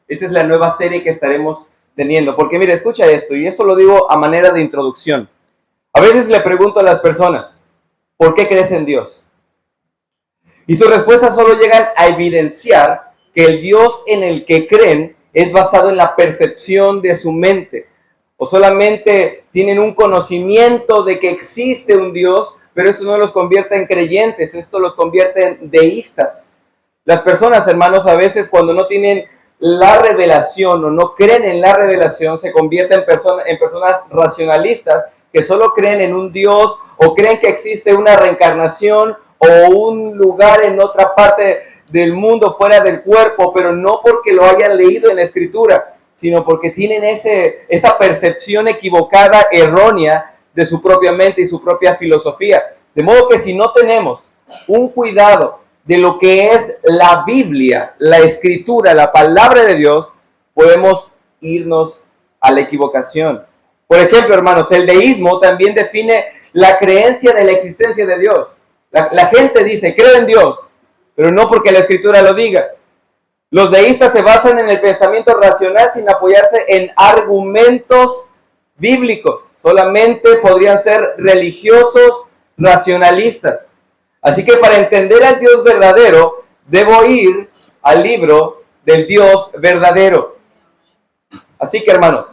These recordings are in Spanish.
Esa es la nueva serie que estaremos teniendo. Porque mira, escucha esto, y esto lo digo a manera de introducción. A veces le pregunto a las personas, ¿por qué crees en Dios? Y sus respuestas solo llegan a evidenciar que el Dios en el que creen es basado en la percepción de su mente. O solamente tienen un conocimiento de que existe un Dios, pero esto no los convierte en creyentes, esto los convierte en deístas. Las personas, hermanos, a veces cuando no tienen la revelación o no creen en la revelación, se convierten en personas racionalistas que solo creen en un Dios o creen que existe una reencarnación o un lugar en otra parte del mundo fuera del cuerpo, pero no porque lo hayan leído en la Escritura, sino porque tienen esa percepción equivocada, errónea de su propia mente y su propia filosofía. De modo que si no tenemos un cuidado de lo que es la Biblia, la Escritura, la palabra de Dios, podemos irnos a la equivocación. Por ejemplo, hermanos, el deísmo también define la creencia de la existencia de Dios. La gente dice, creo en Dios, pero no porque la Escritura lo diga. Los deístas se basan en el pensamiento racional sin apoyarse en argumentos bíblicos. Solamente podrían ser religiosos racionalistas. Así que para entender al Dios verdadero, debo ir al libro del Dios verdadero. Así que, hermanos,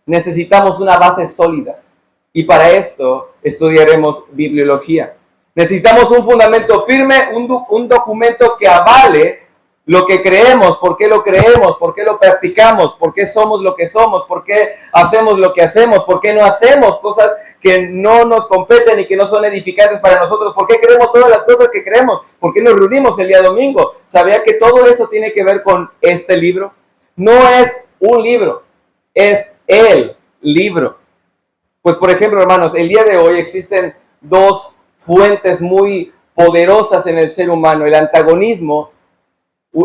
necesitamos una base sólida. Y para esto estudiaremos bibliología. Necesitamos un fundamento firme, un documento que avale lo que creemos, por qué lo creemos, por qué lo practicamos, por qué somos lo que somos, por qué hacemos lo que hacemos, por qué no hacemos cosas que no nos competen y que no son edificantes para nosotros, por qué creemos todas las cosas que creemos, por qué nos reunimos el día domingo. ¿Sabía que todo eso tiene que ver con este libro? No es un libro, es el libro. Pues por ejemplo, hermanos, el día de hoy existen dos fuentes muy poderosas en el ser humano. El antagonismo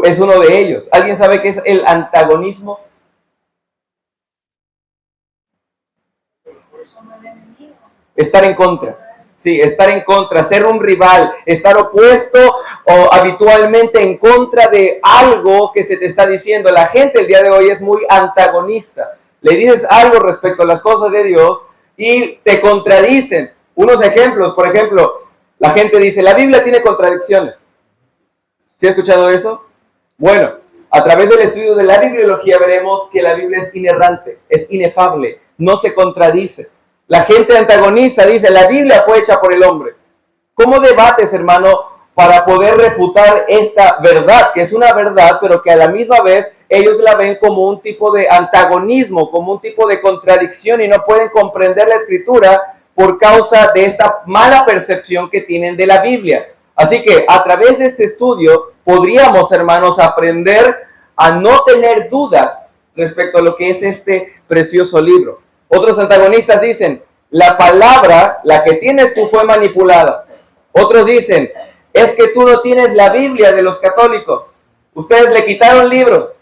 es uno de ellos. ¿Alguien sabe qué es el antagonismo? Estar en contra. Sí, estar en contra, ser un rival, estar opuesto o habitualmente en contra de algo que se te está diciendo. La gente el día de hoy es muy antagonista. Le dices algo respecto a las cosas de Dios y te contradicen. Unos ejemplos, por ejemplo, la gente dice, la Biblia tiene contradicciones. ¿Sí ha escuchado eso? Bueno, a través del estudio de la bibliología veremos que la Biblia es inerrante, es inefable, no se contradice. La gente antagoniza, dice, la Biblia fue hecha por el hombre. ¿Cómo debates, hermano, para poder refutar esta verdad, que es una verdad, pero que a la misma vez ellos la ven como un tipo de antagonismo, como un tipo de contradicción y no pueden comprender la Escritura por causa de esta mala percepción que tienen de la Biblia? Así que a través de este estudio podríamos, hermanos, aprender a no tener dudas respecto a lo que es este precioso libro. Otros antagonistas dicen, la palabra, la que tienes tú, fue manipulada. Otros dicen, es que tú no tienes la Biblia de los católicos. Ustedes le quitaron libros.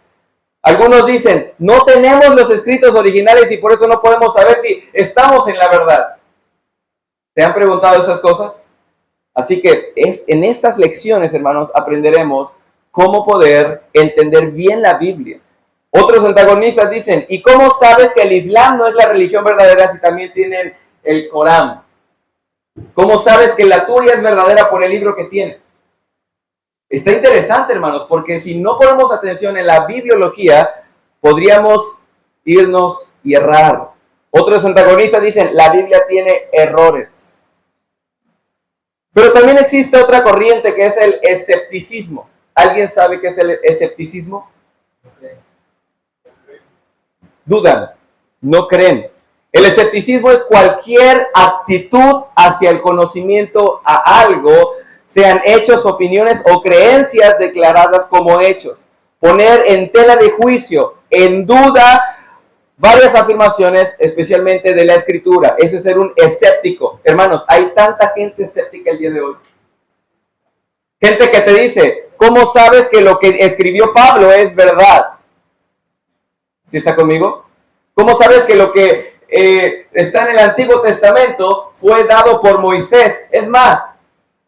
Algunos dicen, no tenemos los escritos originales y por eso no podemos saber si estamos en la verdad. ¿Te han preguntado esas cosas? Así que en estas lecciones, hermanos, aprenderemos cómo poder entender bien la Biblia. Otros antagonistas dicen, ¿y cómo sabes que el Islam no es la religión verdadera si también tienen el Corán? ¿Cómo sabes que la tuya es verdadera por el libro que tienes? Está interesante, hermanos, porque si no ponemos atención en la bibliología, podríamos irnos y errar. Otros antagonistas dicen, la Biblia tiene errores. Pero también existe otra corriente que es el escepticismo. ¿Alguien sabe qué es el escepticismo? Dudan, no creen. El escepticismo es cualquier actitud hacia el conocimiento a algo, sean hechos, opiniones o creencias declaradas como hechos. Poner en tela de juicio, en duda, varias afirmaciones, especialmente de la Escritura. Eso es ser un escéptico. Hermanos, hay tanta gente escéptica el día de hoy. Gente que te dice, ¿cómo sabes que lo que escribió Pablo es verdad? ¿Sí está conmigo? ¿Cómo sabes que lo que está en el Antiguo Testamento fue dado por Moisés? Es más,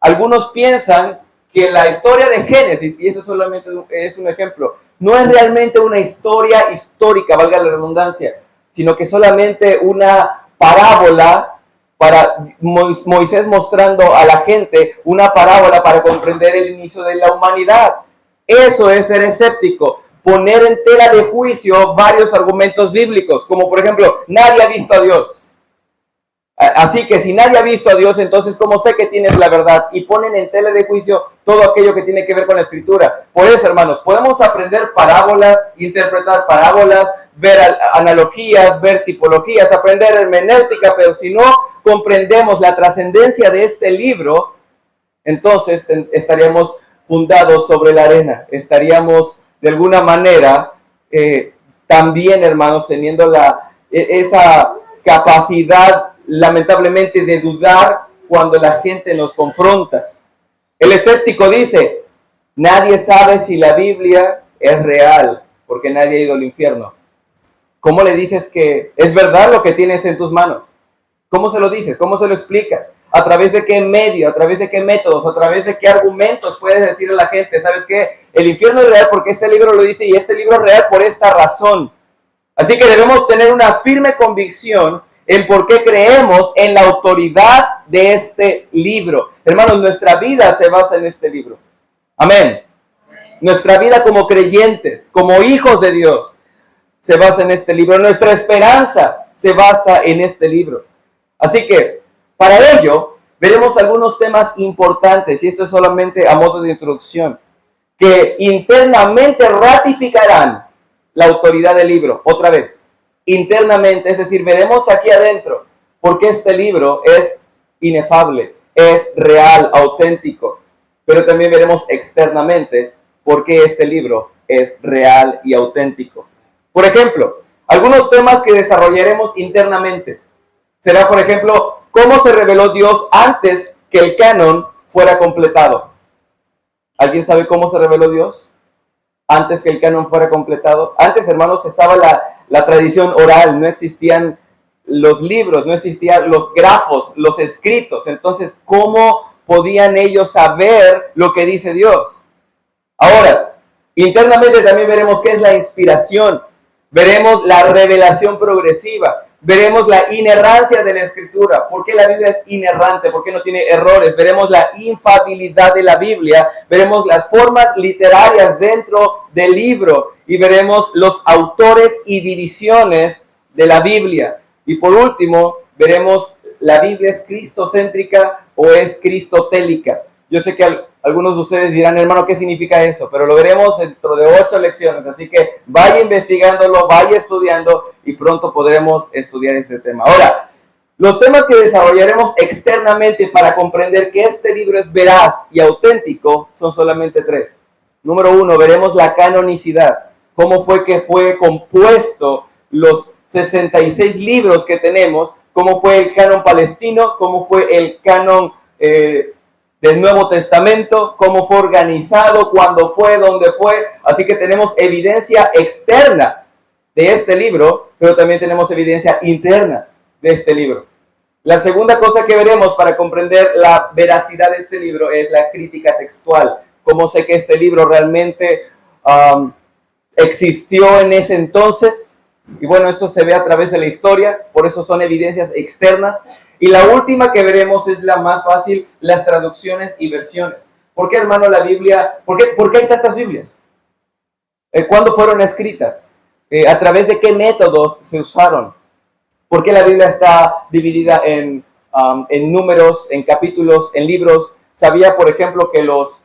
algunos piensan que la historia de Génesis, y eso solamente es un ejemplo, no es realmente una historia histórica, valga la redundancia, sino que solamente una parábola para Moisés mostrando a la gente una parábola para comprender el inicio de la humanidad. Eso es ser escéptico, poner en tela de juicio varios argumentos bíblicos, como por ejemplo, nadie ha visto a Dios. Así que si nadie ha visto a Dios, entonces ¿cómo sé que tienes la verdad? Y ponen en tela de juicio todo aquello que tiene que ver con la Escritura. Por eso, hermanos, podemos aprender parábolas, interpretar parábolas, ver analogías, ver tipologías, aprender hermenéutica, pero si no comprendemos la trascendencia de este libro, entonces estaríamos fundados sobre la arena. Estaríamos, de alguna manera, también, hermanos, teniendo esa capacidad lamentablemente de dudar cuando la gente nos confronta. El escéptico dice, nadie sabe si la Biblia es real, porque nadie ha ido al infierno. ¿Cómo le dices que es verdad lo que tienes en tus manos? ¿Cómo se lo dices? ¿Cómo se lo explicas? ¿A través de qué medio? ¿A través de qué métodos? ¿A través de qué argumentos puedes decirle a la gente? ¿Sabes qué? El infierno es real porque este libro lo dice y este libro es real por esta razón. Así que debemos tener una firme convicción en por qué creemos en la autoridad de este libro. Hermanos, nuestra vida se basa en este libro. Amén. Nuestra vida como creyentes, como hijos de Dios, se basa en este libro. Nuestra esperanza se basa en este libro. Así que, para ello, veremos algunos temas importantes, y esto es solamente a modo de introducción, que internamente ratificarán la autoridad del libro. Otra vez. Internamente, es decir, veremos aquí adentro porque este libro es inefable, es real, auténtico, pero también veremos externamente por qué este libro es real y auténtico. Por ejemplo, algunos temas que desarrollaremos internamente será, por ejemplo, cómo se reveló Dios antes que el canon fuera completado. ¿Alguien sabe cómo se reveló Dios antes que el canon fuera completado? Antes, hermanos, estaba la tradición oral, no existían los libros, no existían los grafos, los escritos. Entonces, ¿cómo podían ellos saber lo que dice Dios? Ahora, internamente también veremos qué es la inspiración, veremos la revelación progresiva, veremos la inerrancia de la Escritura, por qué la Biblia es inerrante, por qué no tiene errores, veremos la infalibilidad de la Biblia, veremos las formas literarias dentro del libro y veremos los autores y divisiones de la Biblia. Y por último, veremos la Biblia es cristocéntrica o es cristotélica. Yo sé que algunos de ustedes dirán, hermano, ¿qué significa eso? Pero lo veremos dentro de 8 lecciones, así que vaya investigándolo, vaya estudiando y pronto podremos estudiar ese tema. Ahora, los temas que desarrollaremos externamente para comprender que este libro es veraz y auténtico son solamente 3. Número 1, veremos la canonicidad, cómo fue que fue compuesto los 66 libros que tenemos, cómo fue el canon palestino, cómo fue el canon del Nuevo Testamento, cómo fue organizado, cuándo fue, dónde fue. Así que tenemos evidencia externa de este libro, pero también tenemos evidencia interna de este libro. La segunda cosa que veremos para comprender la veracidad de este libro es la crítica textual. Cómo sé que este libro realmente existió en ese entonces. Y bueno, esto se ve a través de la historia, por eso son evidencias externas. Y la última que veremos es la más fácil, las traducciones y versiones. ¿Por qué, hermano, la Biblia? ¿Por qué hay tantas Biblias? ¿Cuándo fueron escritas? ¿A través de qué métodos se usaron? ¿Por qué la Biblia está dividida en números, en capítulos, en libros? Sabía, por ejemplo, que los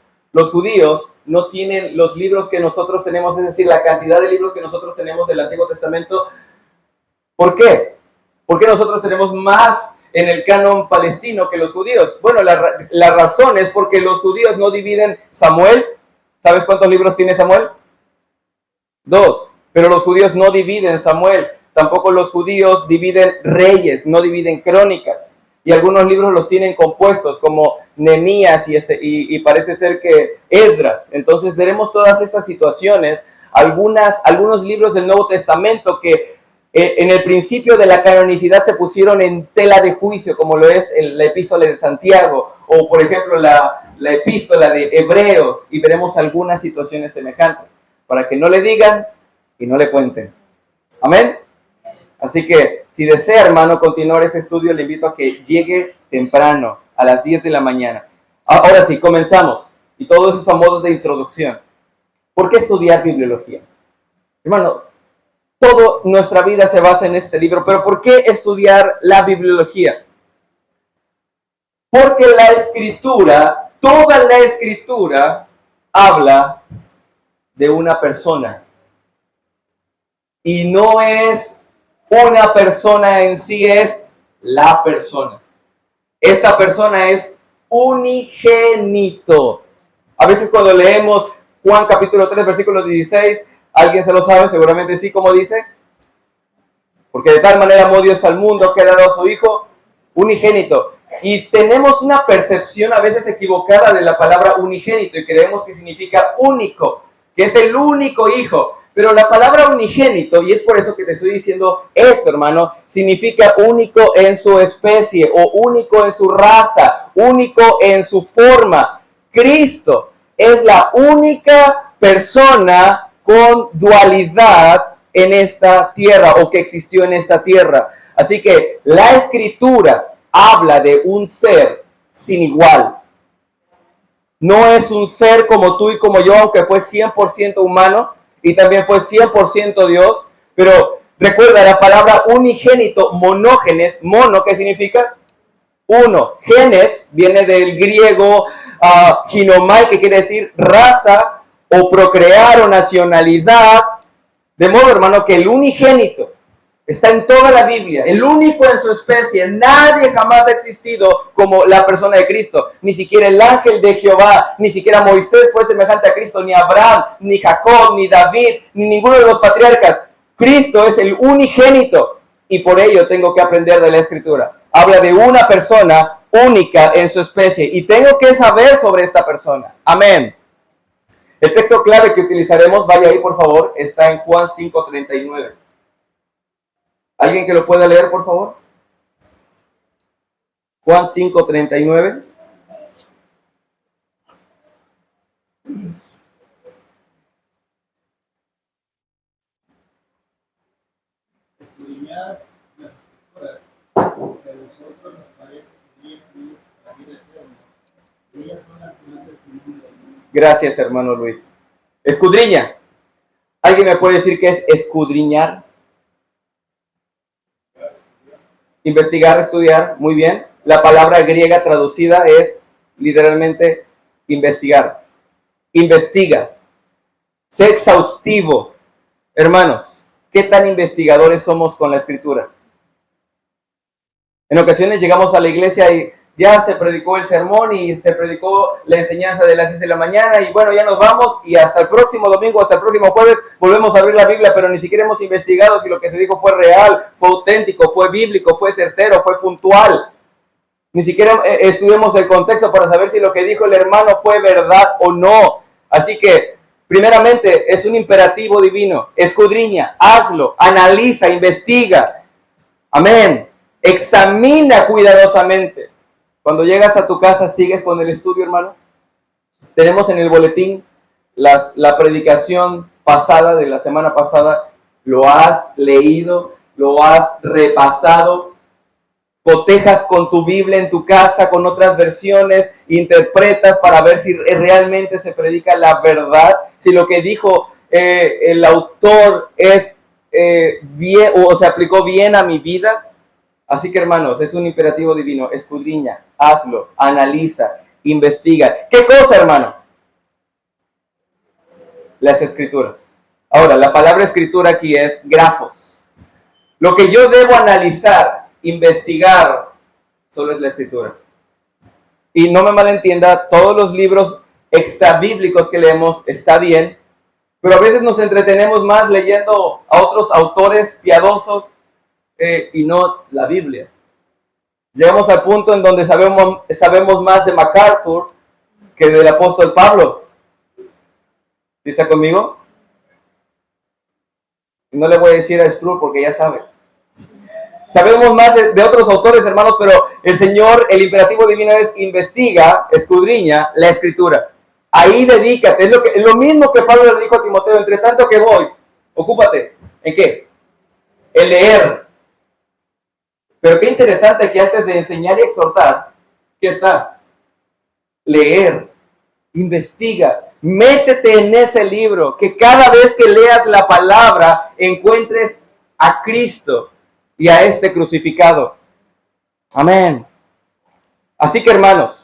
judíos no tienen los libros que nosotros tenemos, es decir, la cantidad de libros que nosotros tenemos del Antiguo Testamento. ¿Por qué? ¿Por qué nosotros tenemos más en el canon palestino que los judíos? Bueno, la razón es porque los judíos no dividen Samuel. ¿Sabes cuántos libros tiene Samuel? 2. Pero los judíos no dividen Samuel. Tampoco los judíos dividen reyes, no dividen crónicas. Y algunos libros los tienen compuestos, como Nehemías y parece ser que Esdras. Entonces veremos todas esas situaciones, algunos libros del Nuevo Testamento que en el principio de la canonicidad se pusieron en tela de juicio, como lo es la epístola de Santiago, o por ejemplo la epístola de Hebreos, y veremos algunas situaciones semejantes. para que no le digan y no le cuenten. Amén. Así que si desea, hermano, continuar ese estudio, le invito a que llegue temprano, a las 10 de la mañana. Ahora sí, comenzamos. Y todo eso es a modo de introducción. ¿Por qué estudiar bibliología? Hermano, toda nuestra vida se basa en este libro, pero ¿por qué estudiar la bibliología? Porque la escritura, toda la escritura, habla de una persona. Y no es una persona en sí, es la persona. Esta persona es unigénito. A veces cuando leemos Juan capítulo 3, versículo 16, ¿alguien se lo sabe? Seguramente sí, como dice. Porque de tal manera amó Dios al mundo que ha dado a su Hijo unigénito. Y tenemos una percepción a veces equivocada de la palabra unigénito y creemos que significa único, que es el único hijo. Pero la palabra unigénito, y es por eso que te estoy diciendo esto, hermano, significa único en su especie o único en su raza, único en su forma. Cristo es la única persona con dualidad en esta tierra o que existió en esta tierra. Así que la escritura habla de un ser sin igual. No es un ser como tú y como yo, aunque fue 100% humano y también fue 100% Dios. Pero recuerda la palabra unigénito, monógenes, mono, ¿qué significa? Uno. Genes viene del griego ginomai, que quiere decir raza o procrear o nacionalidad. De modo, hermano, que el unigénito está en toda la Biblia, el único en su especie. Nadie jamás ha existido como la persona de Cristo. Ni siquiera el ángel de Jehová, ni siquiera Moisés fue semejante a Cristo, ni Abraham, ni Jacob, ni David, ni ninguno de los patriarcas. Cristo es el unigénito y por ello tengo que aprender de la Escritura. Habla de una persona única en su especie y tengo que saber sobre esta persona. Amén. El texto clave que utilizaremos, vaya ahí por favor, está en Juan 5:39. ¿Alguien que lo pueda leer, por favor? Juan 5:39. Escudriñad las escrituras, porque a vosotros nos parece que ellas tienen la vida eterna. Ellas son las que dan testimonio del mundo. Gracias, hermano Luis. Escudriña. ¿Alguien me puede decir qué es escudriñar? Investigar, estudiar, muy bien. La palabra griega traducida es literalmente investigar. Investiga. Sé exhaustivo. Hermanos, ¿qué tan investigadores somos con la Escritura? En ocasiones llegamos a la iglesia y ya se predicó el sermón y se predicó la enseñanza de las 10 de la mañana y bueno, ya nos vamos y hasta el próximo domingo, hasta el próximo jueves volvemos a abrir la Biblia, pero ni siquiera hemos investigado si lo que se dijo fue real, fue auténtico, fue bíblico, fue certero, fue puntual. Ni siquiera estudiamos el contexto para saber si lo que dijo el hermano fue verdad o no. Así que, primeramente, es un imperativo divino. Escudriña, hazlo, analiza, investiga. Amén. Examina cuidadosamente. Cuando llegas a tu casa, ¿sigues con el estudio, hermano? Tenemos en el boletín la predicación pasada, de la semana pasada. ¿Lo has leído? ¿Lo has repasado? Cotejas con tu Biblia en tu casa, con otras versiones, interpretas para ver si realmente se predica la verdad, si lo que dijo el autor es bien o se aplicó bien a mi vida. Así que, hermanos, es un imperativo divino. Escudriña, hazlo, analiza, investiga. ¿Qué cosa, hermano? Las Escrituras. Ahora, la palabra escritura aquí es grafos. Lo que yo debo analizar, investigar, solo es la Escritura. Y no me malentienda, todos los libros extrabíblicos que leemos está bien, pero a veces nos entretenemos más leyendo a otros autores piadosos y no la Biblia. Llegamos al punto en donde sabemos más de MacArthur que del apóstol Pablo. ¿Sí está conmigo? No le voy a decir a Sproul porque ya sabe. Sabemos más de otros autores, hermanos, pero el Señor, el imperativo divino es investiga, escudriña la Escritura. Ahí dedícate. Es lo mismo que Pablo le dijo a Timoteo. Entre tanto que voy, ocúpate. ¿En qué? En leer. Pero qué interesante que antes de enseñar y exhortar, ¿qué está? Leer. Investiga. Métete en ese libro. Que cada vez que leas la palabra encuentres a Cristo y a este crucificado. Amén. Así que, hermanos,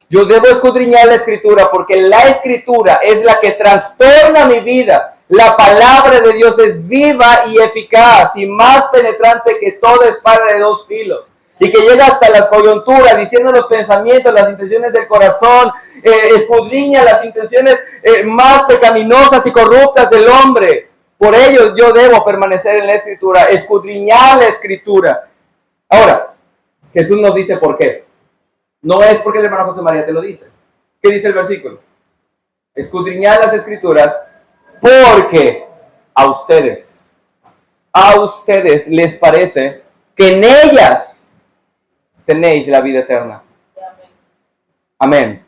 yo debo escudriñar la Escritura porque la Escritura es la que trastorna mi vida. La palabra de Dios es viva y eficaz y más penetrante que toda espada de dos filos. Y que llega hasta las coyunturas, diciendo los pensamientos, las intenciones del corazón, escudriña las intenciones más pecaminosas y corruptas del hombre. Por ello yo debo permanecer en la Escritura, escudriñar la Escritura. Ahora, Jesús nos dice por qué. No es porque el hermano José María te lo dice. ¿Qué dice el versículo? Escudriñad las Escrituras porque a ustedes les parece que en ellas tenéis la vida eterna. Amén.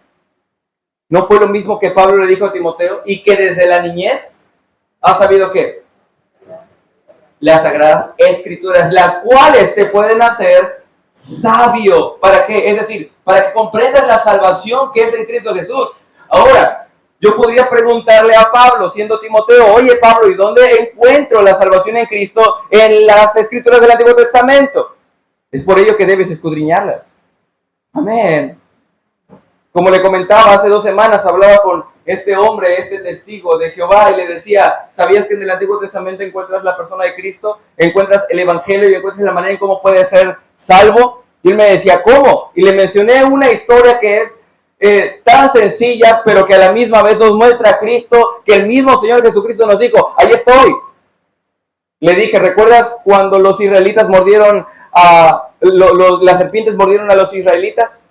¿No fue lo mismo que Pablo le dijo a Timoteo? Y que desde la niñez ha sabido ¿qué? Las Sagradas Escrituras, las cuales te pueden hacer sabio. ¿Para qué? Es decir, para que comprendas la salvación que es en Cristo Jesús. Ahora, yo podría preguntarle a Pablo, siendo Timoteo, oye Pablo, ¿y dónde encuentro la salvación en Cristo en las Escrituras del Antiguo Testamento? Es por ello que debes escudriñarlas. Amén. Como le comentaba, hace 2 semanas hablaba con este hombre, este testigo de Jehová, y le decía, ¿sabías que en el Antiguo Testamento encuentras la persona de Cristo? Encuentras el Evangelio y encuentras la manera en cómo puede ser salvo. Y él me decía, ¿cómo? Y le mencioné una historia que es tan sencilla, pero que a la misma vez nos muestra a Cristo, que el mismo Señor Jesucristo nos dijo, ahí estoy. Le dije, ¿recuerdas cuando los israelitas mordieron las serpientes mordieron a los israelitas?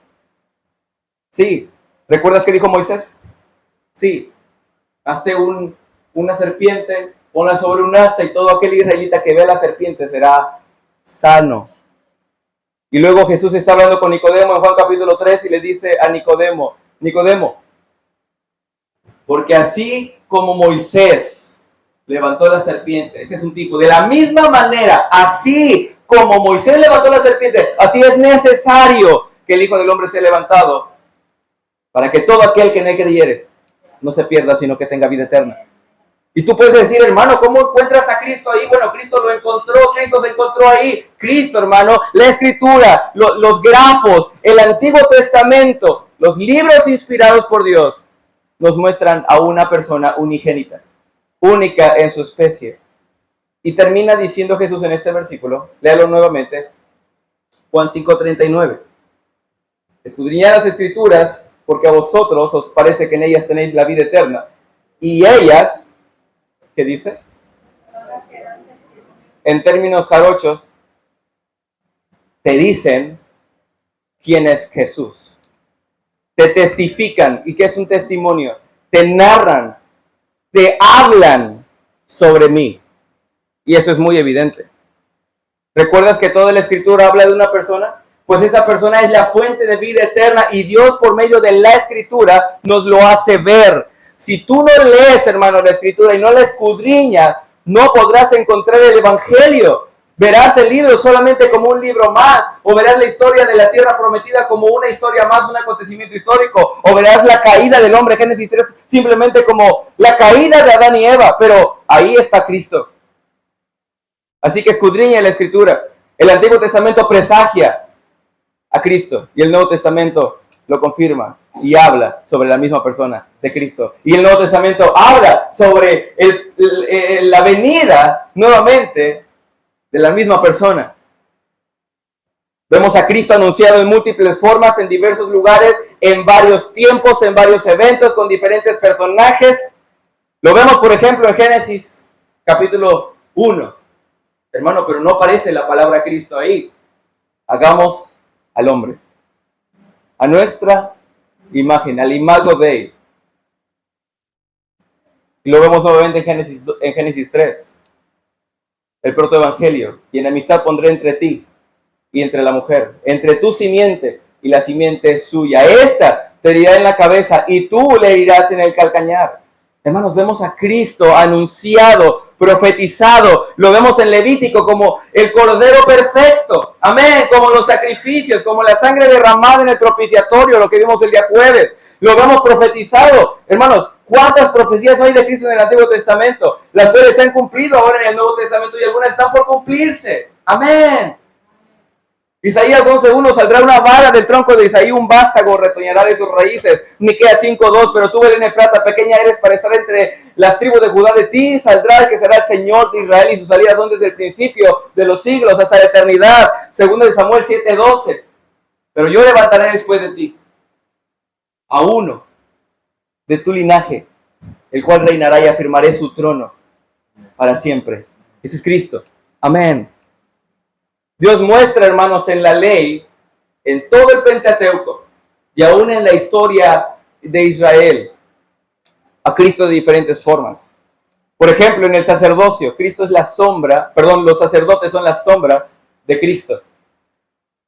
Sí. ¿Recuerdas qué dijo Moisés? Sí. Hazte una serpiente, ponla sobre un asta y todo aquel israelita que vea la serpiente será sano. Y luego Jesús está hablando con Nicodemo en Juan capítulo 3 y le dice a Nicodemo, porque así como Moisés levantó la serpiente, ese es un tipo, de la misma manera, así como Moisés levantó la serpiente, así es necesario que el Hijo del Hombre sea levantado, para que todo aquel que en él creyere no se pierda, sino que tenga vida eterna. Y tú puedes decir, hermano, ¿cómo encuentras a Cristo ahí? Bueno, Cristo lo encontró, Cristo se encontró ahí. Cristo, hermano, la Escritura, los grafos, el Antiguo Testamento, los libros inspirados por Dios, nos muestran a una persona unigénita, única en su especie. Y termina diciendo Jesús en este versículo, léalo nuevamente, Juan 5:39. Escudriñad las Escrituras, porque a vosotros os parece que en ellas tenéis la vida eterna. Y ellas... ¿Qué dice? En términos jarochos, te dicen quién es Jesús. Te testifican. ¿Y qué es un testimonio? Te narran, te hablan sobre mí. Y eso es muy evidente. ¿Recuerdas que toda la Escritura habla de una persona? Pues esa persona es la fuente de vida eterna y Dios por medio de la Escritura nos lo hace ver. Si tú no lees, hermano, la Escritura y no la escudriñas, no podrás encontrar el Evangelio. Verás el libro solamente como un libro más, o verás la historia de la tierra prometida como una historia más, un acontecimiento histórico, o verás la caída del hombre, Génesis 3, simplemente como la caída de Adán y Eva, pero ahí está Cristo. Así que escudriña la Escritura. El Antiguo Testamento presagia a Cristo y el Nuevo Testamento lo confirma y habla sobre la misma persona de Cristo. Y el Nuevo Testamento habla sobre la venida nuevamente de la misma persona. Vemos a Cristo anunciado en múltiples formas, en diversos lugares, en varios tiempos, en varios eventos, con diferentes personajes. Lo vemos, por ejemplo, en Génesis capítulo 1. Hermano, pero no aparece la palabra Cristo ahí. Hagamos al hombre a nuestra imagen, al imago de él. Y lo vemos nuevamente en Génesis 3. El protoevangelio. Y enemistad pondré entre ti y entre la mujer, entre tu simiente y la simiente suya. Esta te herirá en la cabeza y tú le herirás en el calcañar. Hermanos, vemos a Cristo anunciado, profetizado. Lo vemos en Levítico como el Cordero perfecto. Amén. Como los sacrificios, como la sangre derramada en el propiciatorio, lo que vimos el día jueves. Lo vemos profetizado. Hermanos, ¿cuántas profecías hay de Cristo en el Antiguo Testamento? Las cuales se han cumplido ahora en el Nuevo Testamento y algunas están por cumplirse. Amén. Isaías 11:1, saldrá una vara del tronco de Isaí, un vástago retoñará de sus raíces. Miqueas 5:2, pero tú, Belén Efrata, pequeña eres para estar entre las tribus de Judá, de ti saldrá el que será el Señor de Israel, y sus salidas son desde el principio de los siglos hasta la eternidad. Segundo de Samuel 7:12, pero yo levantaré después de ti a uno de tu linaje, el cual reinará y afirmaré su trono para siempre. Ese es Cristo. Amén. Dios muestra, hermanos, en la ley, en todo el Pentateuco y aún en la historia de Israel, a Cristo de diferentes formas. Por ejemplo, en el sacerdocio, Cristo es la sombra, los sacerdotes son la sombra de Cristo.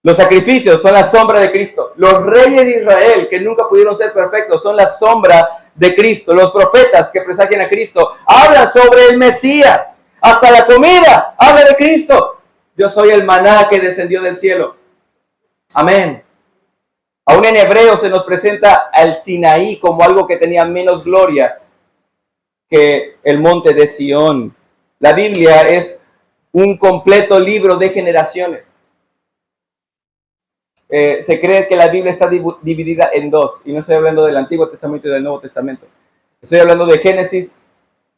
Los sacrificios son la sombra de Cristo. Los reyes de Israel, que nunca pudieron ser perfectos, son la sombra de Cristo. Los profetas que presagian a Cristo hablan sobre el Mesías. Hasta la comida habla de Cristo. Yo soy el maná que descendió del cielo. Amén. Aún en hebreo se nos presenta al Sinaí como algo que tenía menos gloria que el monte de Sión. La Biblia es un completo libro de generaciones. Se cree que la Biblia está dividida en dos. Y no estoy hablando del Antiguo Testamento y del Nuevo Testamento. Estoy hablando de Génesis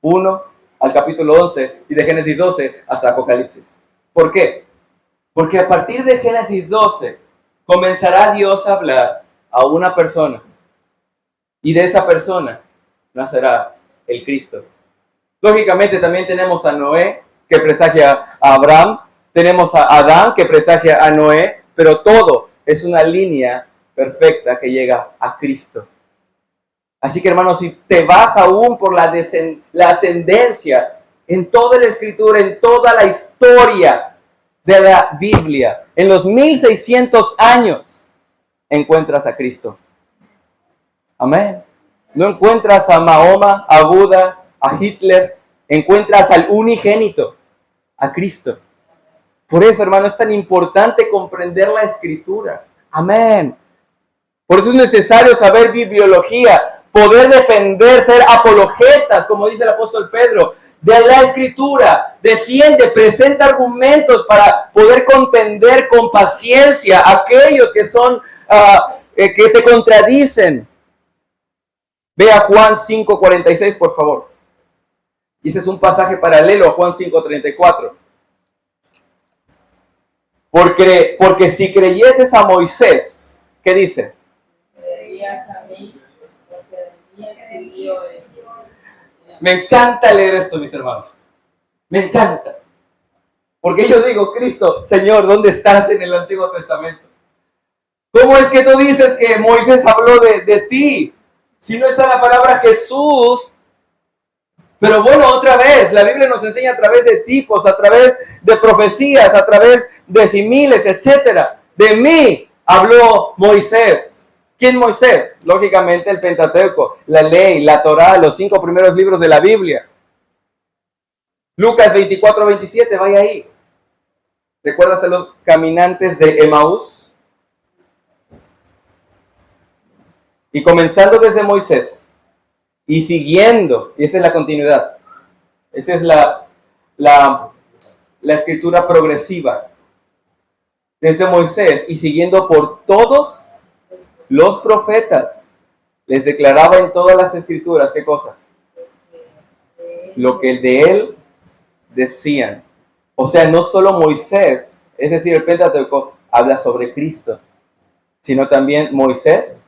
1 al capítulo 11 y de Génesis 12 hasta Apocalipsis. ¿Por qué? Porque a partir de Génesis 12 comenzará Dios a hablar a una persona y de esa persona nacerá el Cristo. Lógicamente también tenemos a Noé que presagia a Abraham, tenemos a Adán que presagia a Noé, pero todo es una línea perfecta que llega a Cristo. Así que, hermanos, si te vas aún por la ascendencia en toda la Escritura, en toda la historia de la Biblia, en los 1600 años, encuentras a Cristo. Amén. No encuentras a Mahoma, a Buda, a Hitler, encuentras al unigénito, a Cristo. Por eso, hermano, es tan importante comprender la Escritura. Amén. Por eso es necesario saber bibliología, poder defender, ser apologetas, como dice el apóstol Pedro, de la Escritura. Defiende, presenta argumentos para poder contender con paciencia a aquellos que son que te contradicen. Ve a Juan 5:46, por favor. Y ese es un pasaje paralelo a Juan 5:34. Porque si creyeses a Moisés, ¿qué dice? Creerías a mí, porque de mí escribió él. Me encanta leer esto, mis hermanos. Me encanta. Porque yo digo, Cristo, Señor, ¿dónde estás en el Antiguo Testamento? ¿Cómo es que tú dices que Moisés habló de ti? Si no está la palabra Jesús. Pero bueno, otra vez, la Biblia nos enseña a través de tipos, a través de profecías, a través de similes, etc. De mí habló Moisés. ¿Quién Moisés? Lógicamente el Pentateuco, la ley, la Torá, los 5 primeros libros de la Biblia. Lucas 24:27, vaya ahí. ¿Recuerdas a los caminantes de Emaús? Y comenzando desde Moisés y siguiendo, y esa es la continuidad, esa es la escritura progresiva, desde Moisés y siguiendo por todos los profetas, les declaraba en todas las escrituras, ¿qué cosa? Lo que de él decían. O sea, no solo Moisés, es decir, el Pentateuco habla sobre Cristo, sino también Moisés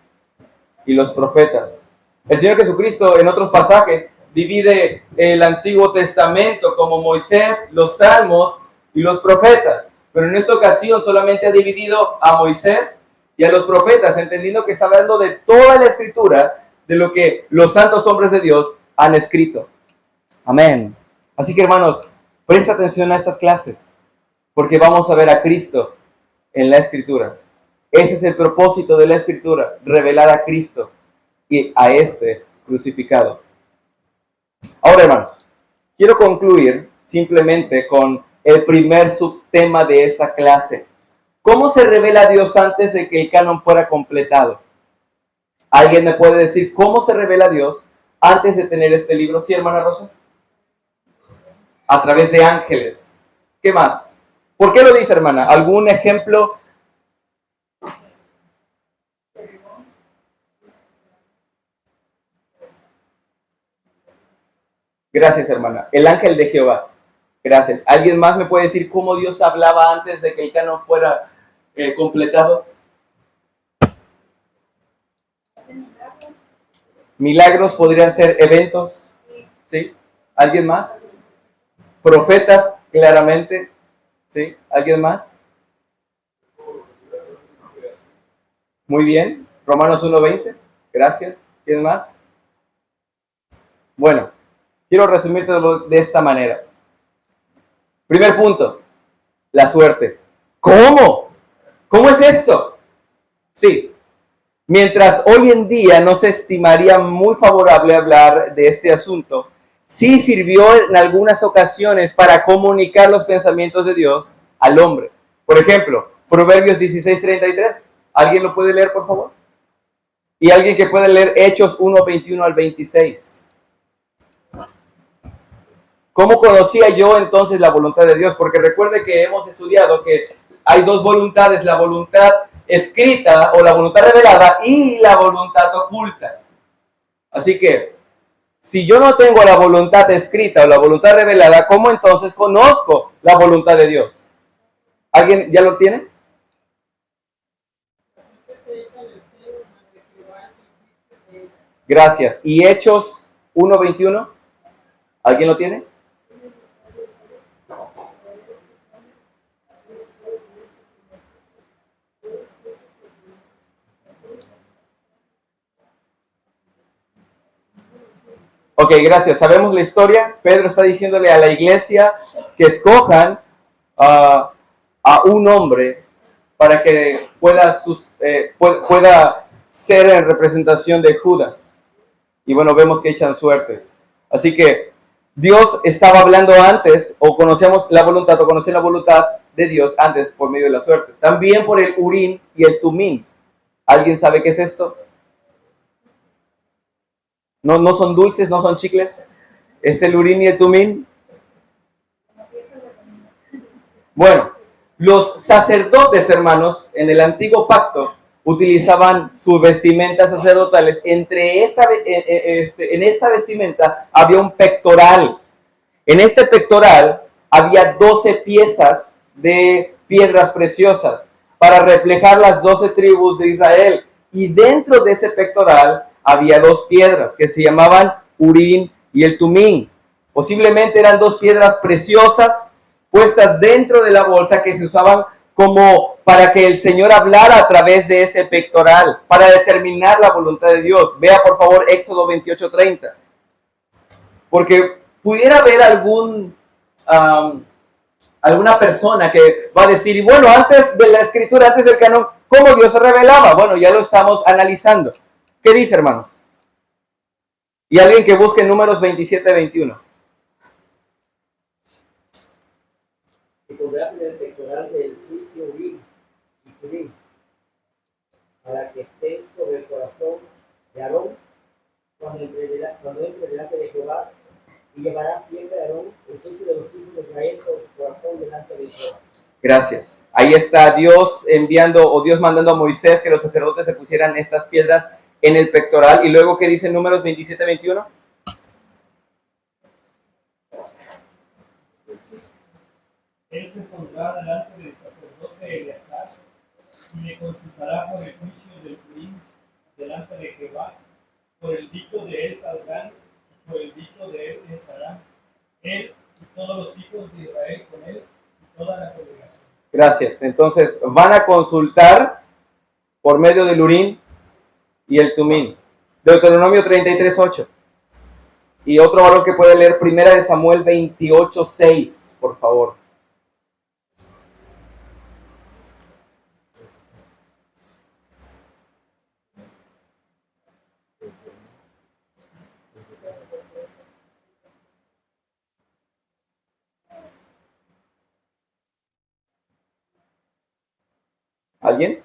y los profetas. El Señor Jesucristo en otros pasajes divide el Antiguo Testamento como Moisés, los Salmos y los profetas. Pero en esta ocasión solamente ha dividido a Moisés y a los profetas, entendiendo que está hablando de toda la Escritura, de lo que los santos hombres de Dios han escrito. Amén. Así que, hermanos, presta atención a estas clases, porque vamos a ver a Cristo en la Escritura. Ese es el propósito de la Escritura, revelar a Cristo y a este crucificado. Ahora, hermanos, quiero concluir simplemente con el primer subtema de esa clase. ¿Cómo se revela a Dios antes de que el canon fuera completado? ¿Alguien me puede decir cómo se revela a Dios antes de tener este libro? ¿Sí, hermana Rosa? A través de ángeles. ¿Qué más? ¿Por qué lo dice, hermana? ¿Algún ejemplo? Gracias, hermana. El ángel de Jehová. Gracias. ¿Alguien más me puede decir cómo Dios hablaba antes de que el canon fuera completado? Milagros podrían ser eventos. ¿Sí? ¿Alguien más? Profetas, claramente. ¿Sí? ¿Alguien más? Muy bien. Romanos 1:20. Gracias. ¿Quién más? Bueno, quiero resumirte de esta manera. Primer punto, la suerte. ¿Cómo? ¿Cómo es esto? Sí, mientras hoy en día no se estimaría muy favorable hablar de este asunto, sí sirvió en algunas ocasiones para comunicar los pensamientos de Dios al hombre. Por ejemplo, Proverbios 16:33. ¿Alguien lo puede leer, por favor? Y alguien que puede leer Hechos 1:21 al 26. ¿Cómo conocía yo entonces la voluntad de Dios? Porque recuerde que hemos estudiado que hay dos voluntades, la voluntad escrita o la voluntad revelada y la voluntad oculta. Así que, si yo no tengo la voluntad escrita o la voluntad revelada, ¿cómo entonces conozco la voluntad de Dios? ¿Alguien ya lo tiene? Gracias. ¿Y Hechos 1:21? ¿Alguien lo tiene? Ok, gracias. Sabemos la historia. Pedro está diciéndole a la iglesia que escojan a un hombre para que pueda ser en representación de Judas. Y bueno, vemos que echan suertes. Así que Dios estaba hablando antes, o conocían la voluntad de Dios antes por medio de la suerte. También por el Urim y el Tumim. ¿Alguien sabe qué es esto? No son dulces, no son chicles. ¿Es el Urim y el Tumim? Bueno, los sacerdotes, hermanos, en el antiguo pacto utilizaban sus vestimentas sacerdotales. En esta vestimenta había un pectoral. En este pectoral había 12 piezas de piedras preciosas para reflejar las 12 tribus de Israel. Y dentro de ese pectoral había dos piedras que se llamaban Urim y el Tumim. Posiblemente eran dos piedras preciosas puestas dentro de la bolsa que se usaban como para que el Señor hablara a través de ese pectoral, para determinar la voluntad de Dios. Vea por favor Éxodo 28:30. Porque pudiera haber alguna persona que va a decir, y bueno, antes de la escritura, antes del canon, ¿cómo Dios se revelaba? Bueno, ya lo estamos analizando. ¿Qué dice, hermanos? Y alguien que busque Números 27:21. Y pondrás en el pectoral del juicio Urim y Tumim, para que estén sobre el corazón de Aarón cuando entre delante de Jehová, y llevará siempre a Aarón el juicio de los hijos de Israel sobre su corazón delante de Jehová. Gracias. Ahí está Dios enviando, o Dios mandando a Moisés que los sacerdotes se pusieran estas piedras en el pectoral. Y luego, ¿qué dice en Números 27:21? Él se pondrá delante del sacerdote Eleazar y le consultará por el juicio del Urim delante de Jehová. Por el dicho de él saldrán y por el dicho de él entrarán. Él y todos los hijos de Israel con él y toda la congregación. Gracias. Entonces, van a consultar por medio del Urim y el Tumim. Deuteronomio 33:8. Y otro valor que puede leer, 1 Samuel 28:6, por favor. ¿Alguien?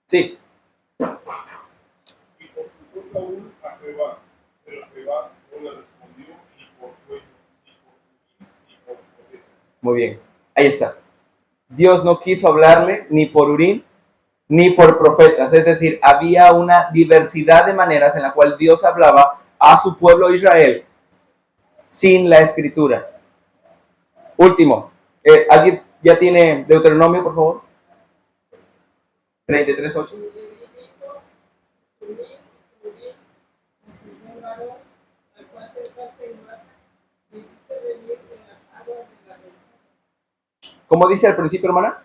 Sí. Y consultó Saúl a Jehová, pero Jehová no le respondió ni por sueños, ni por profetas. Muy bien. Ahí está. Dios no quiso hablarle ni por Urim ni por profetas. Es decir, había una diversidad de maneras en la cual Dios hablaba a su pueblo Israel sin la escritura. Último. ¿Alguien ya tiene Deuteronomio, por favor? 33:8. ¿Cómo dice al principio, hermana?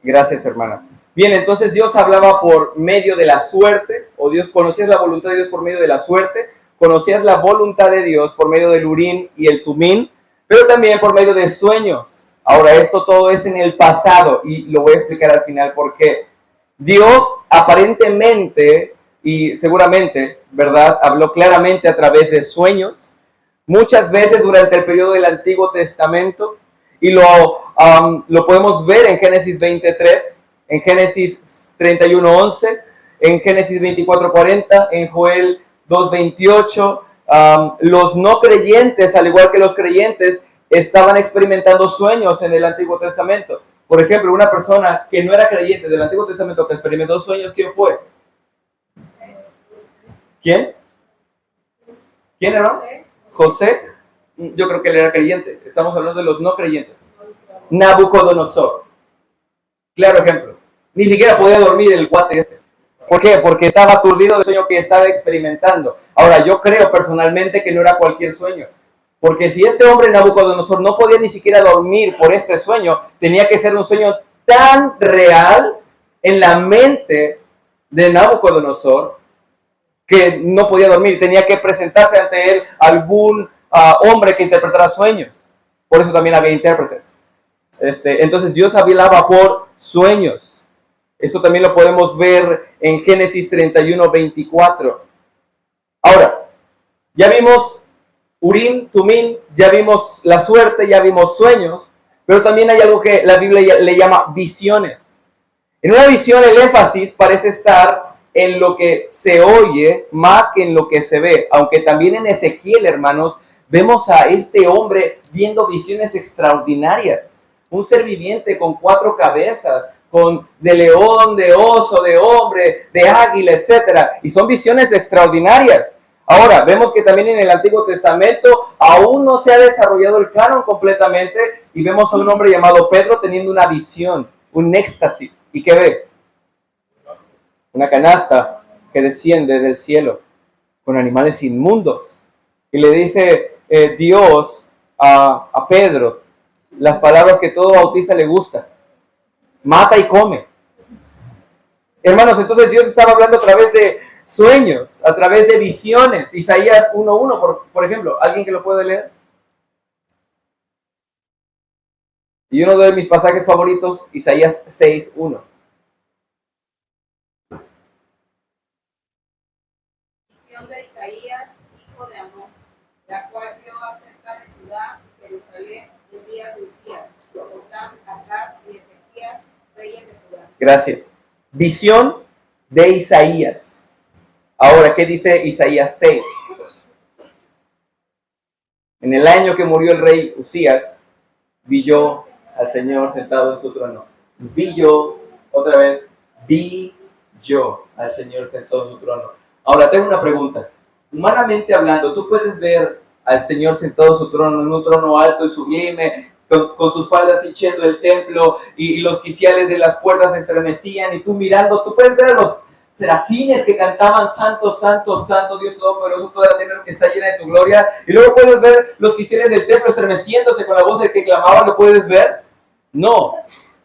Gracias, hermana. Bien, entonces Dios hablaba por medio de la suerte, o Dios, conocías la voluntad de Dios por medio de la suerte, conocías la voluntad de Dios por medio del Urim y el Tumim, pero también por medio de sueños. Ahora, esto todo es en el pasado, y lo voy a explicar al final por qué. Dios aparentemente, y seguramente, ¿verdad?, habló claramente a través de sueños, muchas veces durante el periodo del Antiguo Testamento, y lo podemos ver en Génesis 23, en Génesis 31:11, en Génesis 24:40, en Joel 2:28. Los no creyentes, al igual que los creyentes, estaban experimentando sueños en el Antiguo Testamento. Por ejemplo, una persona que no era creyente del Antiguo Testamento que experimentó sueños, ¿quién fue? ¿Quién? ¿Quién era? José. Yo creo que él era creyente. Estamos hablando de los no creyentes. Nabucodonosor. Claro ejemplo. Ni siquiera podía dormir el cuate este. ¿Por qué? Porque estaba aturdido del sueño que estaba experimentando. Ahora, yo creo personalmente que no era cualquier sueño. Porque si este hombre Nabucodonosor no podía ni siquiera dormir por este sueño, tenía que ser un sueño tan real en la mente de Nabucodonosor que no podía dormir. Tenía que presentarse ante él algún hombre que interpretara sueños. Por eso también había intérpretes. Entonces Dios hablaba por sueños. Esto también lo podemos ver en Génesis 31:24. Ahora, ya vimos Urim, Tumim, ya vimos la suerte, ya vimos sueños, pero también hay algo que la Biblia le llama visiones. En una visión el énfasis parece estar en lo que se oye más que en lo que se ve, aunque también en Ezequiel, hermanos, vemos a este hombre viendo visiones extraordinarias. Un ser viviente con 4 cabezas, de león, de oso, de hombre, de águila, etc. Y son visiones extraordinarias. Ahora, vemos que también en el Antiguo Testamento aún no se ha desarrollado el canon completamente y vemos a un hombre llamado Pedro teniendo una visión, un éxtasis. ¿Y qué ve? Una canasta que desciende del cielo con animales inmundos. Y le dice Dios a Pedro las palabras que todo bautista le gusta: mata y come. Hermanos, entonces Dios estaba hablando a través de sueños, a través de visiones. Isaías 1:1, por ejemplo. ¿Alguien que lo puede leer? Y uno de mis pasajes favoritos, Isaías 6:1. Visión de Isaías, hijo de Amós, la cual vio acerca de Judá, Jerusalén, en días de Uzías, Jotam, Acaz y Ezequías, reyes de Judá. Gracias. Visión de Isaías. Ahora, ¿qué dice Isaías 6? En el año que murió el rey Uzías, vi yo al Señor sentado en su trono. Vi yo, otra vez, vi yo al Señor sentado en su trono. Ahora, tengo una pregunta. Humanamente hablando, ¿tú puedes ver al Señor sentado en su trono, en un trono alto y sublime, con sus faldas hinchiendo el templo, y los quiciales de las puertas se estremecían, y tú mirando, tú puedes ver a los serafines que cantaban santo, santo, santo, Dios Todopoderoso, toda la tierra está llena de tu gloria, y luego puedes ver los quiciales del templo estremeciéndose con la voz del que clamaba? ¿Lo puedes ver? No.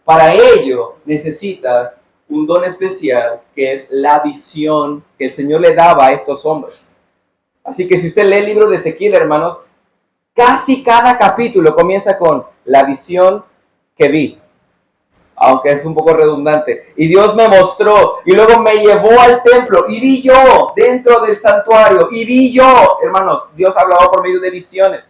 Para ello necesitas un don especial, que es la visión que el Señor le daba a estos hombres. Así que si usted lee el libro de Ezequiel, hermanos, casi cada capítulo comienza con la visión que vi. aunque es un poco redundante. Y Dios me mostró y luego me llevó al templo y vi yo dentro del santuario y vi yo, hermanos, Dios hablaba por medio de visiones.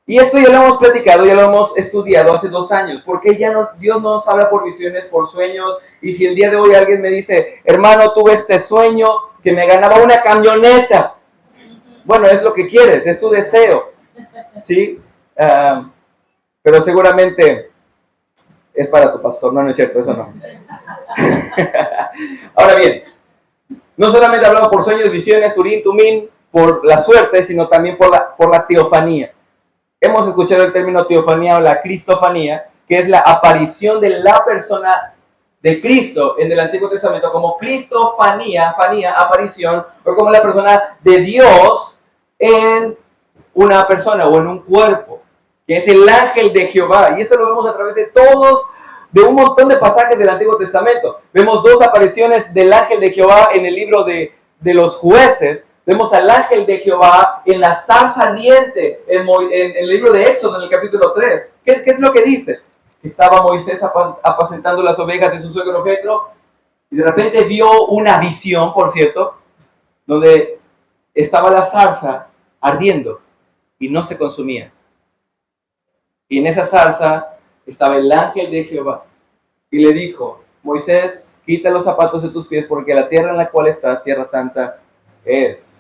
Y esto ya lo hemos platicado, ya lo hemos estudiado hace 2 años, porque ya no, Dios no nos habla por visiones, por sueños. Y si el día de hoy alguien me dice, hermano, tuve este sueño que me ganaba una camioneta, bueno, es lo que quieres, es tu deseo, ¿sí? Pero seguramente es para tu pastor, no, no es cierto, eso no. Ahora bien, no solamente hablamos por sueños, visiones, urín, tumín, por la suerte, sino también por la teofanía. Hemos escuchado el término teofanía o la cristofanía, que es la aparición de la persona de Cristo en el Antiguo Testamento como cristofanía, aparición, o como la persona de Dios en una persona o en un cuerpo, que es el ángel de Jehová. Y eso lo vemos a través de un montón de pasajes del Antiguo Testamento. Vemos 2 apariciones del ángel de Jehová en el libro de los jueces. Vemos al ángel de Jehová en la zarza ardiente, en el libro de Éxodo, en el capítulo 3. ¿Qué es lo que dice? Estaba Moisés apacentando las ovejas de su suegro Jetro y de repente vio una visión, por cierto, donde estaba la zarza ardiendo y no se consumía. Y en esa zarza estaba el ángel de Jehová y le dijo, Moisés, quita los zapatos de tus pies porque la tierra en la cual estás, tierra santa, es.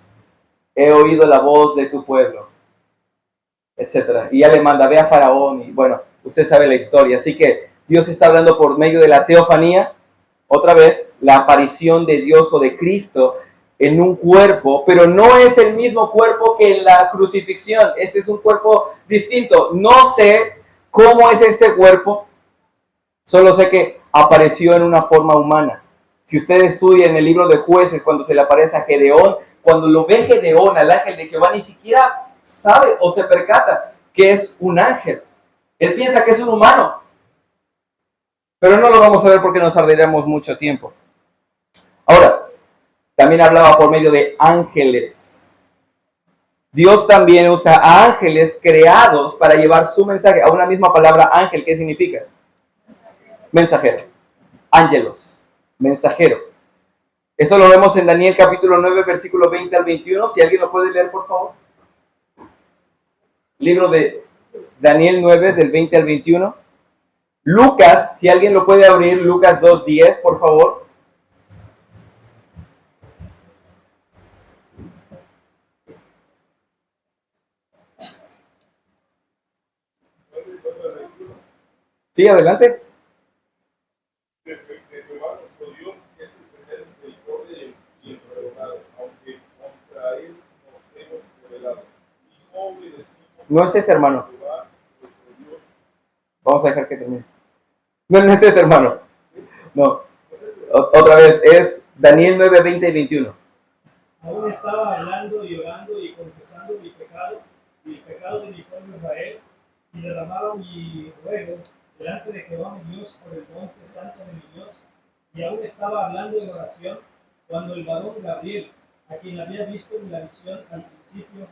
He oído la voz de tu pueblo, etc. Y ya le manda, ve a Faraón, y bueno, usted sabe la historia. Así que Dios está hablando por medio de la teofanía, otra vez, la aparición de Dios o de Cristo en un cuerpo, pero no es el mismo cuerpo que en la crucifixión. Ese es un cuerpo distinto. No sé cómo es este cuerpo, solo sé que apareció en una forma humana. Si usted estudia en el libro de Jueces, cuando se le aparece a Gedeón, cuando lo ve Gedeón, al ángel de Jehová, ni siquiera sabe o se percata que es un ángel. Él piensa que es un humano. Pero no lo vamos a ver porque nos arderíamos mucho tiempo. Ahora, también hablaba por medio de ángeles. Dios también usa a ángeles creados para llevar su mensaje. A una misma palabra ángel, ¿qué significa? Mensajero. Ángelos, mensajero. Eso lo vemos en Daniel capítulo 9, versículo 20 al 21. Si alguien lo puede leer, por favor. Libro de Daniel 9, del 20 al 21. Lucas, si alguien lo puede abrir, Lucas 2:10, por favor. Sí, adelante. De Jehová nuestro Dios es el tener misericordia y el perdonado, aunque contra él nos hemos rebelado. Y no obedecimos No es ese, hermano. a Jehová nuestro Dios. Vamos a dejar que termine. No, no es ese, hermano. No. Otra vez, es Daniel 9, 20 y 21. Aún estaba hablando y orando y confesando mi pecado y el pecado de mi pueblo Israel, y derramaba mi ruego delante de Jehová mi Dios por el monte santo de mi Dios. Y aún estaba hablando en oración cuando el varón Gabriel, a quien había visto en la visión al principio,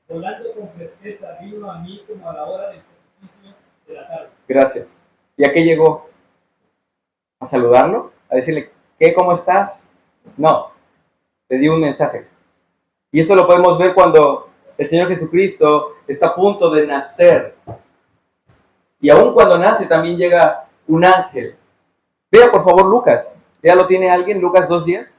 volando con presteza, vino a mí como a la hora del sacrificio de la tarde. Gracias. ¿Y a qué llegó? ¿A saludarlo? ¿A decirle, ¿qué? ¿Cómo estás? No. Le dio un mensaje. Y eso lo podemos ver cuando el Señor Jesucristo está a punto de nacer. Y aún cuando nace también llega un ángel. Vea por favor Lucas. ¿Ya lo tiene alguien? Lucas 2:10.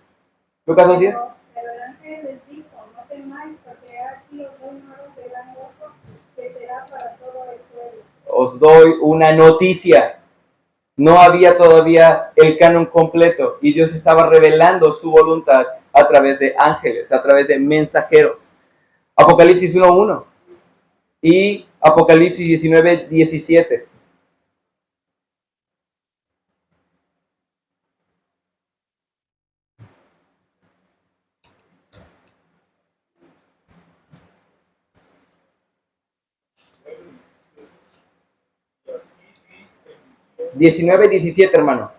Lucas 2:10. Pero el ángel les dijo, no temáis, porque aquí os doy nuevas de gran gozo, que será para todo el pueblo. Os doy una noticia. No había todavía el canon completo y Dios estaba revelando su voluntad a través de ángeles, a través de mensajeros. Apocalipsis 1:1 y Apocalipsis 19:17. Y así vi en visión 19:17, hermano.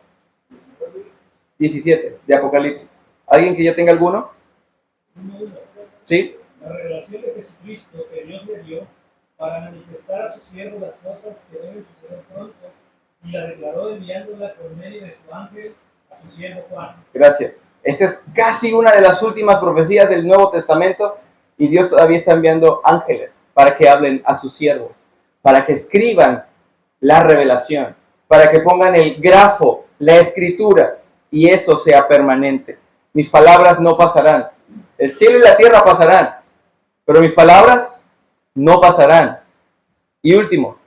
17 de Apocalipsis. ¿Alguien que ya tenga alguno? ¿Sí? La revelación de Jesucristo que Dios le dio para manifestar a sus siervos las cosas que deben suceder pronto, y la declaró enviándola por medio de su ángel a su siervo Juan. Gracias. Esta es casi una de las últimas profecías del Nuevo Testamento y Dios todavía está enviando ángeles para que hablen a sus siervos, para que escriban la revelación, para que pongan el grafo, la escritura, y eso sea permanente. Mis palabras no pasarán. El cielo y la tierra pasarán, pero mis palabras no pasarán. Y último,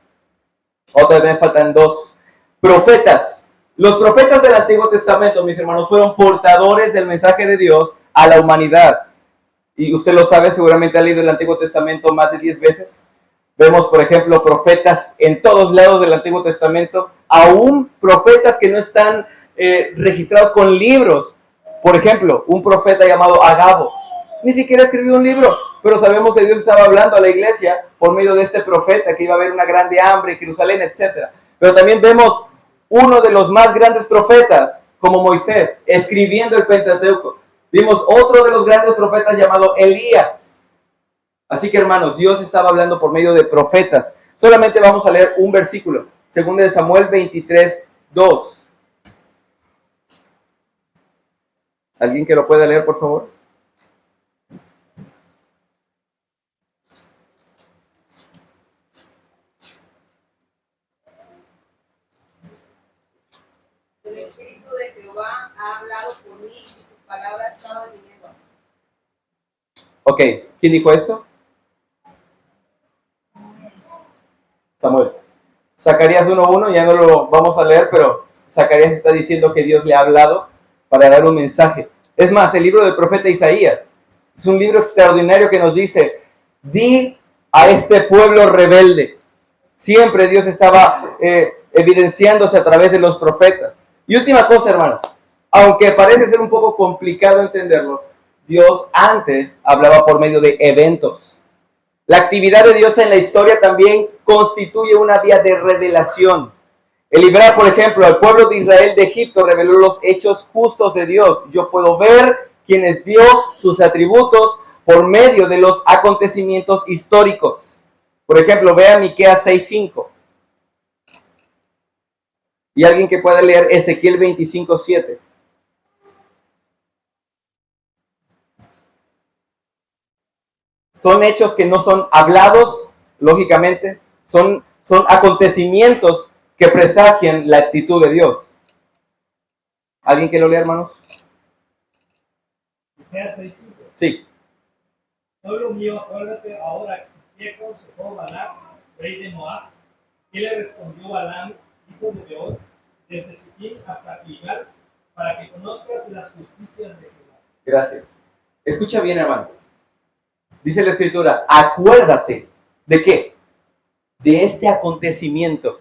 otra vez faltan dos. Profetas. Los profetas del Antiguo Testamento, mis hermanos, fueron portadores del mensaje de Dios a la humanidad. Y usted lo sabe, seguramente ha leído el Antiguo Testamento más de 10 veces. Vemos, por ejemplo, profetas en todos lados del Antiguo Testamento, aún profetas que no están registrados con libros. Por ejemplo, un profeta llamado Agabo, ni siquiera escribió un libro, pero sabemos que Dios estaba hablando a la iglesia por medio de este profeta, que iba a haber una grande hambre en Jerusalén, etc. Pero también vemos uno de los más grandes profetas, como Moisés, escribiendo el Pentateuco. Vimos otro de los grandes profetas llamado Elías. Así que, hermanos, Dios estaba hablando por medio de profetas. Solamente vamos a leer un versículo, 2 de Samuel 23, 2. ¿Alguien que lo pueda leer, por favor? El Espíritu de Jehová ha hablado por mí y sus palabras han estado en mi lengua. Ok, ¿quién dijo esto? Samuel. Zacarías 1:1, ya no lo vamos a leer, pero Zacarías está diciendo que Dios le ha hablado para dar un mensaje. Es más, el libro del profeta Isaías es un libro extraordinario que nos dice, di a este pueblo rebelde. Siempre Dios estaba evidenciándose a través de los profetas. Y última cosa, hermanos, aunque parece ser un poco complicado entenderlo, Dios antes hablaba por medio de eventos. La actividad de Dios en la historia también constituye una vía de revelación. El librar, por ejemplo, al pueblo de Israel de Egipto reveló los hechos justos de Dios. Yo puedo ver quién es Dios, sus atributos, por medio de los acontecimientos históricos. Por ejemplo, vea Miqueas 6:5. Y alguien que pueda leer Ezequiel 25:7. Son hechos que no son hablados, lógicamente, son acontecimientos que presagian la actitud de Dios. ¿Alguien que lo lea, hermanos? Miqueas 6:5. Sí. Pueblo mío, acuérdate ahora qué aconsejó Balac, rey de Moab. ¿Qué le respondió Balaam, hijo de Beor, desde Sittim hasta Gilgal, para que conozcas las justicias de Jehová? Gracias. Escucha bien, hermano. Dice la Escritura, acuérdate. ¿De qué? De este acontecimiento.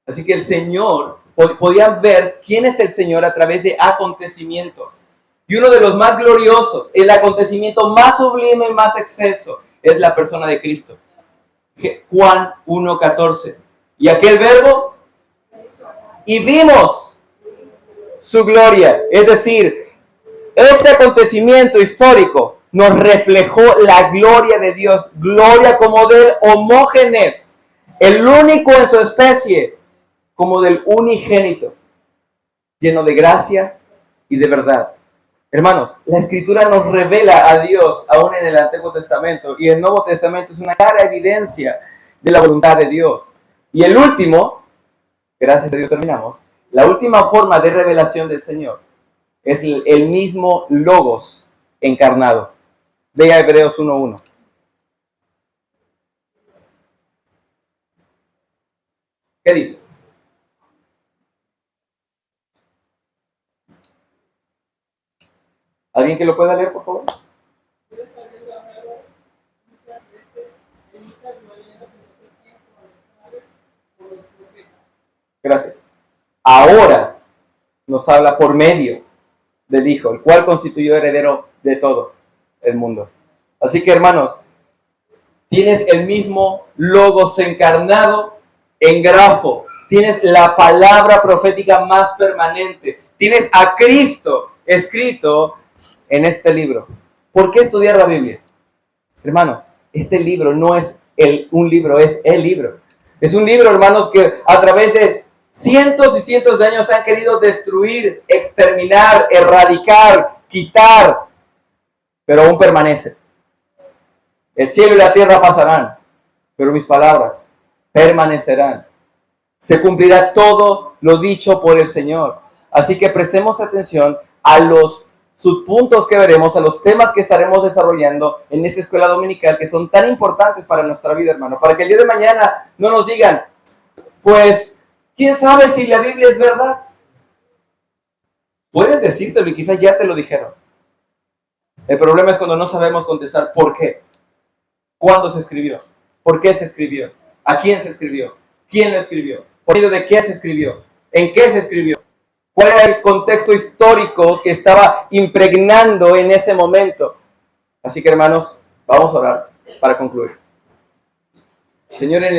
Así que el Señor, podían ver quién es el Señor a través de acontecimientos. Y uno de los más gloriosos, el acontecimiento más sublime y más exceso, es la persona de Cristo. Juan 1:14. Y aquel verbo, y vimos su gloria. Es decir, este acontecimiento histórico nos reflejó la gloria de Dios, gloria como del homógenes, el único en su especie, como del unigénito, lleno de gracia y de verdad. Hermanos, la Escritura nos revela a Dios aún en el Antiguo Testamento, y el Nuevo Testamento es una clara evidencia de la voluntad de Dios. Y el último, gracias a Dios terminamos, la última forma de revelación del Señor es el mismo Logos encarnado. Vea Hebreos 1:1. ¿Qué dice? ¿Alguien que lo pueda leer, por favor? Dios habiendo hablado muchas veces en muchas maneras en nuestro tiempo a los padres por los profetas. Gracias. Ahora nos habla por medio del Hijo, el cual constituyó heredero de todo el mundo. Así que, hermanos, tienes el mismo Logos encarnado en grafo. Tienes la palabra profética más permanente. Tienes a Cristo escrito en este libro. ¿Por qué estudiar la Biblia? Hermanos, este libro no es un libro, es el libro. Es un libro, hermanos, que a través de Cientos y cientos de años han querido destruir, exterminar, erradicar, quitar, pero aún permanece. El cielo y la tierra pasarán, pero mis palabras permanecerán. Se cumplirá todo lo dicho por el Señor. Así que prestemos atención a los subpuntos que veremos, a los temas que estaremos desarrollando en esta escuela dominical que son tan importantes para nuestra vida, hermano. Para que el día de mañana no nos digan, pues, ¿quién sabe si la Biblia es verdad? Pueden decírtelo y quizás ya te lo dijeron. El problema es cuando no sabemos contestar por qué. ¿Cuándo se escribió? ¿Por qué se escribió? ¿A quién se escribió? ¿Quién lo escribió? ¿Por medio de qué se escribió? ¿En qué se escribió? ¿Cuál era el contexto histórico que estaba impregnando en ese momento? Así que, hermanos, vamos a orar para concluir. Señor, en